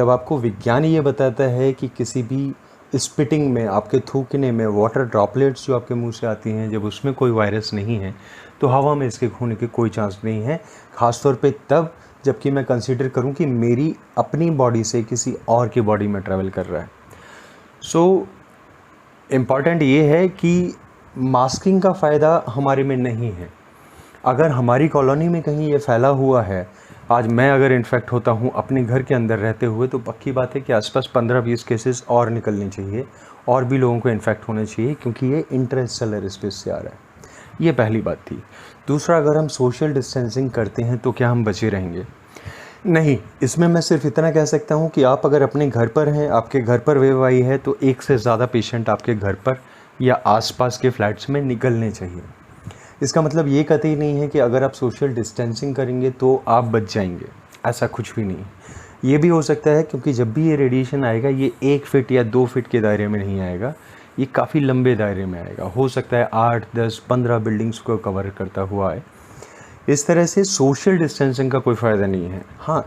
Speaker 1: आपको विज्ञान ये बताता है कि किसी भी स्पिटिंग में, आपके थूकने में वाटर ड्रॉपलेट्स जो आपके मुंह से आती हैं, जब उसमें कोई वायरस नहीं है तो हवा में इसके होने के कोई चांस नहीं है। ख़ास तौर पे तब जबकि मैं कंसीडर करूं कि मेरी अपनी बॉडी से किसी और की बॉडी में ट्रैवल कर रहा है। इम्पॉर्टेंट ये है कि मास्किंग का फ़ायदा हमारे में नहीं है। अगर हमारी कॉलोनी में कहीं ये फैला हुआ है, आज मैं अगर इन्फेक्ट होता हूँ अपने घर के अंदर रहते हुए, तो पक्की बात है कि आसपास 15-20 केसेस और निकलने चाहिए और भी लोगों को इन्फेक्ट होना चाहिए, क्योंकि ये इंटरस्टेलर स्पेस से आ रहा है। ये पहली बात थी। दूसरा, अगर हम सोशल डिस्टेंसिंग करते हैं तो क्या हम बचे रहेंगे? नहीं। इसमें मैं सिर्फ इतना कह सकता हूँ कि आप अगर अपने घर पर हैं, आपके घर पर वेव आई है, तो 1 से ज़्यादा पेशेंट आपके घर पर या आसपास के फ्लैट्स में निकलने चाहिए। इसका मतलब ये कतई नहीं है कि अगर आप सोशल डिस्टेंसिंग करेंगे तो आप बच जाएंगे, ऐसा कुछ भी नहीं। ये भी हो सकता है, क्योंकि जब भी ये रेडिएशन आएगा ये 1 फीट या 2 फीट के दायरे में नहीं आएगा, ये काफ़ी लंबे दायरे में आएगा। हो सकता है 8, 10, 15 बिल्डिंग्स को कवर करता हुआ है। इस तरह से सोशल डिस्टेंसिंग का कोई फ़ायदा नहीं है। हाँ,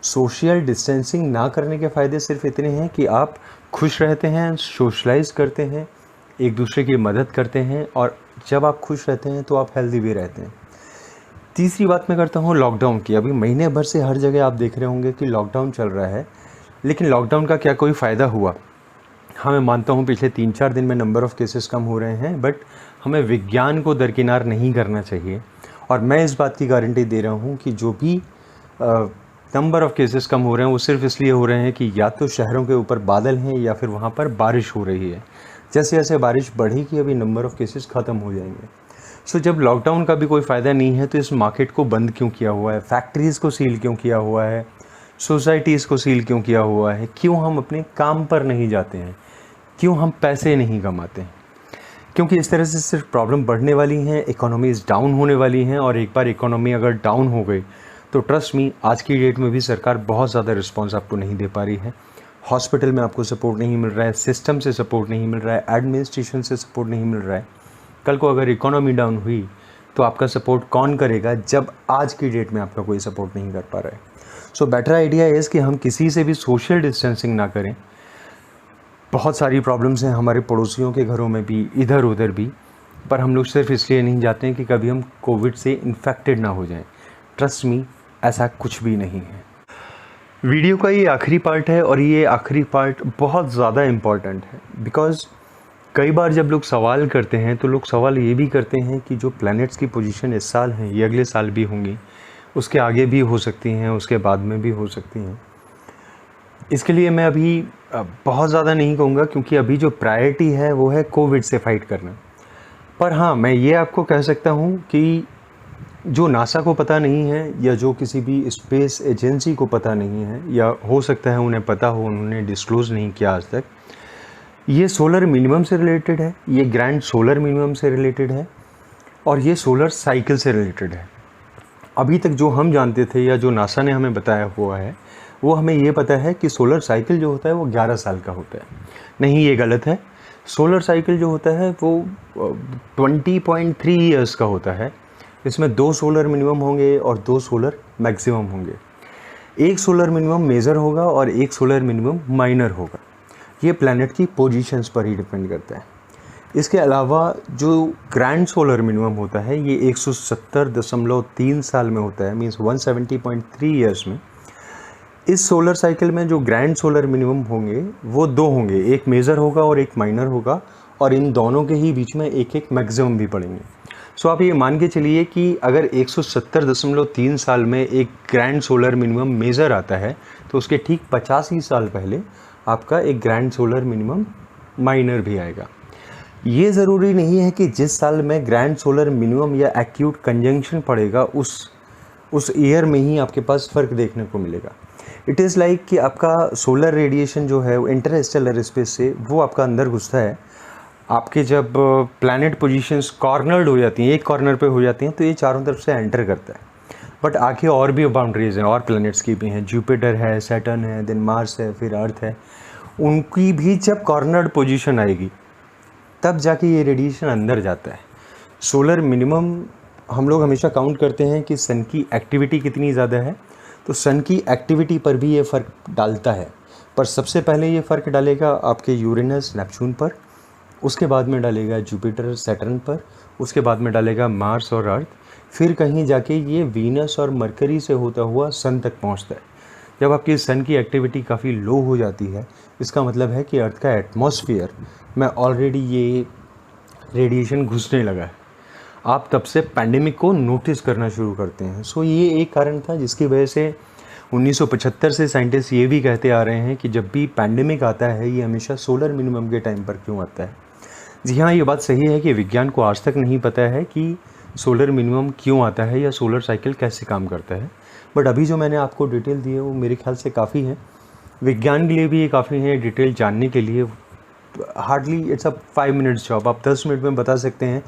Speaker 1: सोशल डिस्टेंसिंग ना करने के फ़ायदे सिर्फ इतने हैं कि आप खुश रहते हैं, सोशलाइज़ करते हैं, एक दूसरे की मदद करते हैं, और जब आप खुश रहते हैं तो आप हेल्दी भी रहते हैं। तीसरी बात मैं करता हूँ लॉकडाउन की। अभी महीने भर से हर जगह आप देख रहे होंगे कि लॉकडाउन चल रहा है, लेकिन लॉकडाउन का क्या कोई फ़ायदा हुआ? हाँ, मैं मानता हूँ पिछले 3-4 दिन में नंबर ऑफ़ केसेस कम हो रहे हैं, बट हमें विज्ञान को दरकिनार नहीं करना चाहिए। और मैं इस बात की गारंटी दे रहा हूँ कि जो भी नंबर ऑफ़ केसेस कम हो रहे हैं वो सिर्फ इसलिए हो रहे हैं कि या तो शहरों के ऊपर बादल हैं या फिर वहाँ पर बारिश हो रही है। जैसे जैसे बारिश बढ़ेगी अभी नंबर ऑफ़ केसेस ख़त्म हो जाएंगे। जब लॉकडाउन का भी कोई फ़ायदा नहीं है तो इस मार्केट को बंद क्यों किया हुआ है? फैक्ट्रीज़ को सील क्यों किया हुआ है? सोसाइटीज़ को सील क्यों किया हुआ है? क्यों हम अपने काम पर नहीं जाते हैं? क्यों हम पैसे नहीं कमाते हैं? क्योंकि इस तरह से सिर्फ प्रॉब्लम बढ़ने वाली हैं, इकोनॉमीज़ डाउन होने वाली हैं, और एक बार इकोनॉमी अगर डाउन हो गई तो ट्रस्ट मी, आज की डेट में भी सरकार बहुत ज़्यादा रिस्पॉन्स आपको नहीं दे पा रही है। हॉस्पिटल में आपको सपोर्ट नहीं मिल रहा है, सिस्टम से सपोर्ट नहीं मिल रहा है, एडमिनिस्ट्रेशन से सपोर्ट नहीं मिल रहा है। कल को अगर इकोनॉमी डाउन हुई तो आपका सपोर्ट कौन करेगा, जब आज की डेट में आपका कोई सपोर्ट नहीं कर पा रहा है? बेटर आइडिया इज़ कि हम किसी से भी सोशल डिस्टेंसिंग ना करें। बहुत सारी प्रॉब्लम्स हैं हमारे पड़ोसियों के घरों में भी, इधर उधर भी, पर हम लोग सिर्फ इसलिए नहीं जाते हैं कि कभी हम कोविड से इन्फेक्टेड ना हो जाएं। ट्रस्ट मी, ऐसा कुछ भी नहीं है। वीडियो का ये आखिरी पार्ट है, और ये आखिरी पार्ट बहुत ज़्यादा इम्पॉर्टेंट है, बिकॉज़ कई बार जब लोग सवाल करते हैं तो लोग सवाल ये भी करते हैं कि जो प्लैनेट्स की पोजीशन इस साल हैं ये अगले साल भी होंगी, उसके आगे भी हो सकती हैं, उसके बाद में भी हो सकती हैं। इसके लिए मैं अभी बहुत ज़्यादा नहीं कहूँगा, क्योंकि अभी जो प्रायोरिटी है वो है कोविड से फाइट करना। पर हाँ, मैं ये आपको कह सकता हूँ कि जो नासा को पता नहीं है, या जो किसी भी स्पेस एजेंसी को पता नहीं है, या हो सकता है उन्हें पता हो, उन्होंने डिस्क्लोज़ नहीं किया आज तक, ये सोलर मिनिमम से रिलेटेड है, ये ग्रैंड सोलर मिनिमम से रिलेटेड है, और ये सोलर साइकिल से रिलेटेड है। अभी तक जो हम जानते थे या जो नासा ने हमें बताया हुआ है, वो हमें ये पता है कि सोलर साइकिल जो होता है वो 11 साल का होता है। नहीं, ये गलत है। सोलर साइकिल जो होता है वो 20.3 ईयर्स का होता है। इसमें 2 सोलर मिनिमम होंगे और 2 सोलर मैक्सिमम होंगे। एक सोलर मिनिमम मेजर होगा और एक सोलर मिनिमम माइनर होगा। ये प्लैनेट की पोजीशंस पर ही डिपेंड करता है। इसके अलावा जो ग्रैंड सोलर मिनिमम होता है ये 170.3 साल में होता है, मीन्स 170.3 ईयर्स में। इस सोलर साइकिल में जो ग्रैंड सोलर मिनिमम होंगे वो 2 होंगे, एक मेजर होगा और एक माइनर होगा, और इन दोनों के ही बीच में एक एक मैक्सिमम भी पड़ेंगे। सो आप ये मान के चलिए कि अगर 170.3 साल में एक ग्रैंड सोलर मिनिमम मेजर आता है तो उसके ठीक 85 साल पहले आपका एक ग्रैंड सोलर मिनिमम माइनर भी आएगा। ये ज़रूरी नहीं है कि जिस साल में ग्रैंड सोलर मिनिमम या एक्यूट कंजंक्शन पड़ेगा उस ईयर में ही आपके पास फ़र्क देखने को मिलेगा। इट इज़ लाइक कि आपका सोलर रेडिएशन जो है वो इंटरस्टेलर स्पेस से वो आपका अंदर घुसता है। आपके जब प्लैनेट पोजीशंस कॉर्नर्ड हो जाती हैं, एक कॉर्नर पे हो जाती हैं, तो ये चारों तरफ से एंटर करता है। बट आगे और भी बाउंड्रीज़ हैं और प्लैनेट्स की भी हैं, जुपिटर है, सैटर्न है, देन मार्स है, फिर अर्थ है। उनकी भी जब कॉर्नर्ड पोजीशन आएगी तब जाके ये रेडिएशन अंदर जाता है। सोलर मिनिमम हम लोग हमेशा काउंट करते हैं कि सन की एक्टिविटी कितनी ज़्यादा है, तो सन की एक्टिविटी पर भी ये फ़र्क डालता है। पर सबसे पहले ये फ़र्क डालेगा आपके यूरेनस नेपच्यून पर, उसके बाद में डालेगा जुपिटर सैटर्न पर, उसके बाद में डालेगा मार्स और अर्थ, फिर कहीं जाके ये वीनस और मरकरी से होता हुआ सन तक पहुंचता है। जब आपकी सन की एक्टिविटी काफ़ी लो हो जाती है, इसका मतलब है कि अर्थ का एटमॉस्फेयर में ऑलरेडी ये रेडिएशन घुसने लगा है। आप तब से पैंडेमिक को नोटिस करना शुरू करते हैं। सो ये एक कारण था जिसकी वजह से 1975 से साइंटिस्ट ये भी कहते आ रहे हैं कि जब भी पैंडेमिक आता है ये हमेशा सोलर मिनिमम के टाइम पर क्यों आता है। जी हाँ, ये बात सही है कि विज्ञान को आज तक नहीं पता है कि सोलर मिनिमम क्यों आता है या सोलर साइकिल कैसे काम करता है। बट अभी जो मैंने आपको डिटेल दी है वो मेरे ख्याल से काफ़ी है, विज्ञान के लिए भी ये काफ़ी है डिटेल जानने के लिए। Hardly it's a 5 minutes job. आप 10 मिनट में बता सकते हैं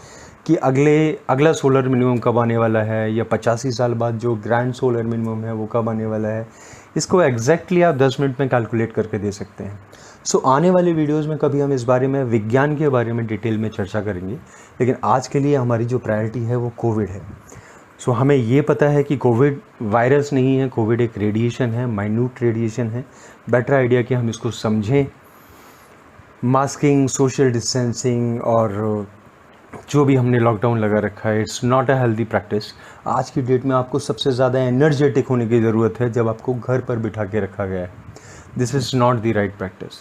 Speaker 1: कि अगला सोलर मिनिमम कब आने वाला है, या 85 साल बाद जो ग्रैंड सोलर मिनिमम है वो कब आने वाला है। इसको एग्जैक्टली आप 10 मिनट में कैलकुलेट करके दे सकते हैं। सो आने वाले वीडियोस में कभी हम इस बारे में, विज्ञान के बारे में डिटेल में चर्चा करेंगे, लेकिन आज के लिए हमारी जो प्रायोरिटी है वो कोविड है। सो हमें ये पता है कि कोविड वायरस नहीं है, कोविड एक रेडिएशन है, माइन्यूट रेडिएशन है। बेटर आइडिया कि हम इसको समझें। मास्किंग, सोशल डिस्टेंसिंग और जो भी हमने लॉकडाउन लगा रखा है, it's not a healthy practice. आज की डेट में आपको सबसे ज़्यादा एनर्जेटिक होने की ज़रूरत है जब आपको घर पर बिठा के रखा गया है। This is not the right practice.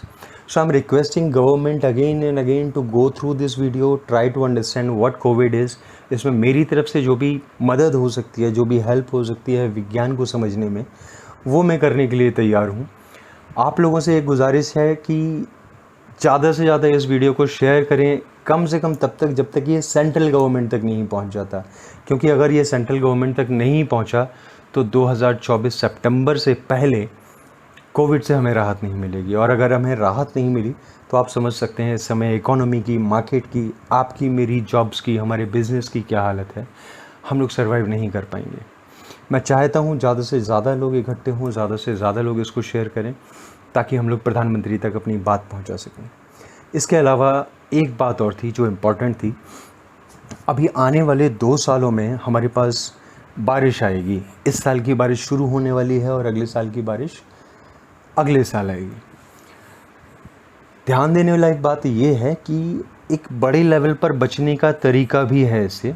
Speaker 1: So I am requesting government again and again to go through this video, try to understand what COVID is. इसमें मेरी तरफ से जो भी मदद हो सकती है, जो भी हेल्प हो सकती है विज्ञान को समझने में, वो मैं करने के लिए तैयार हूँ। आप लोगों से एक गुजारिश है कि ज़्यादा से ज़्यादा इस वीडियो को शेयर करें, कम से कम तब तक जब तक ये सेंट्रल गवर्नमेंट तक नहीं पहुंच जाता। क्योंकि अगर ये सेंट्रल गवर्नमेंट तक नहीं पहुंचा तो 2024 सितंबर से पहले कोविड से हमें राहत नहीं मिलेगी। और अगर हमें राहत नहीं मिली तो आप समझ सकते हैं इस समय इकोनॉमी की, मार्केट की, आपकी, मेरी, जॉब्स की, हमारे बिज़नेस की क्या हालत है। हम लोग सर्वाइव नहीं कर पाएंगे। मैं चाहता हूँ ज़्यादा से ज़्यादा लोग इकट्ठे हों, ज़्यादा से ज़्यादा लोग इसको शेयर करें, ताकि हम लोग प्रधानमंत्री तक अपनी बात पहुंचा सकें। इसके अलावा एक बात और थी जो इम्पॉर्टेंट थी। अभी आने वाले 2 सालों में हमारे पास बारिश आएगी। इस साल की बारिश शुरू होने वाली है और अगले साल की बारिश अगले साल आएगी। ध्यान देने वाली एक बात ये है कि एक बड़े लेवल पर बचने का तरीका भी है इससे,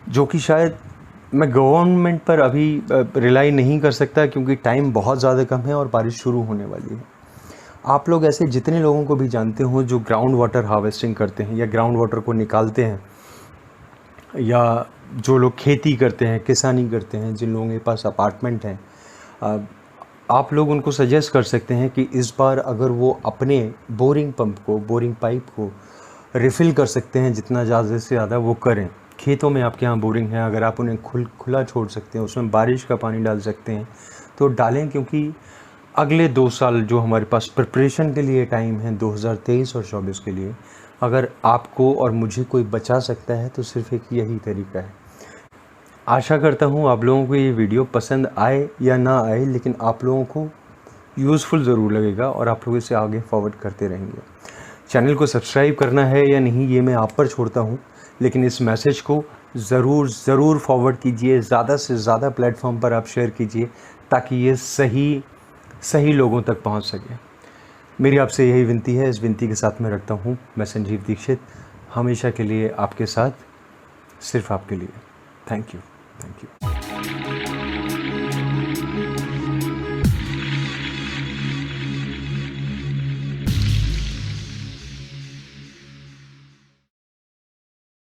Speaker 1: जो कि शायद मैं गवर्नमेंट पर अभी रिलाई नहीं कर सकता क्योंकि टाइम बहुत ज़्यादा कम है और बारिश शुरू होने वाली है। आप लोग ऐसे जितने लोगों को भी जानते हो जो ग्राउंड वाटर हार्वेस्टिंग करते हैं या ग्राउंड वाटर को निकालते हैं, या जो लोग खेती करते हैं, किसानी करते हैं, जिन लोगों के पास अपार्टमेंट हैं, आप लोग उनको सजेस्ट कर सकते हैं कि इस बार अगर वो अपने बोरिंग पाइप को रिफ़िल कर सकते हैं, जितना ज़्यादा से ज़्यादा वो करें। खेतों में आपके यहाँ बोरिंग है, अगर आप उन्हें खुला छोड़ सकते हैं, उसमें बारिश का पानी डाल सकते हैं तो डालें। क्योंकि अगले 2 साल जो हमारे पास प्रिपरेशन के लिए टाइम है 2023 और 24 के लिए, अगर आपको और मुझे कोई बचा सकता है तो सिर्फ एक यही तरीका है। आशा करता हूँ आप लोगों को ये वीडियो पसंद आए या ना आए, लेकिन आप लोगों को यूज़फुल ज़रूर लगेगा और आप लोग इसे आगे फॉरवर्ड करते रहेंगे। चैनल को सब्सक्राइब करना है या नहीं ये मैं आप पर छोड़ता हूँ, लेकिन इस मैसेज को ज़रूर फॉरवर्ड कीजिए, ज़्यादा से ज़्यादा प्लेटफॉर्म पर आप शेयर कीजिए ताकि ये सही लोगों तक पहुँच सके। मेरी आपसे यही विनती है, इस विनती के साथ मैं रखता हूँ। मैं संजीव दीक्षित, हमेशा के लिए आपके साथ, सिर्फ आपके लिए। Thank you.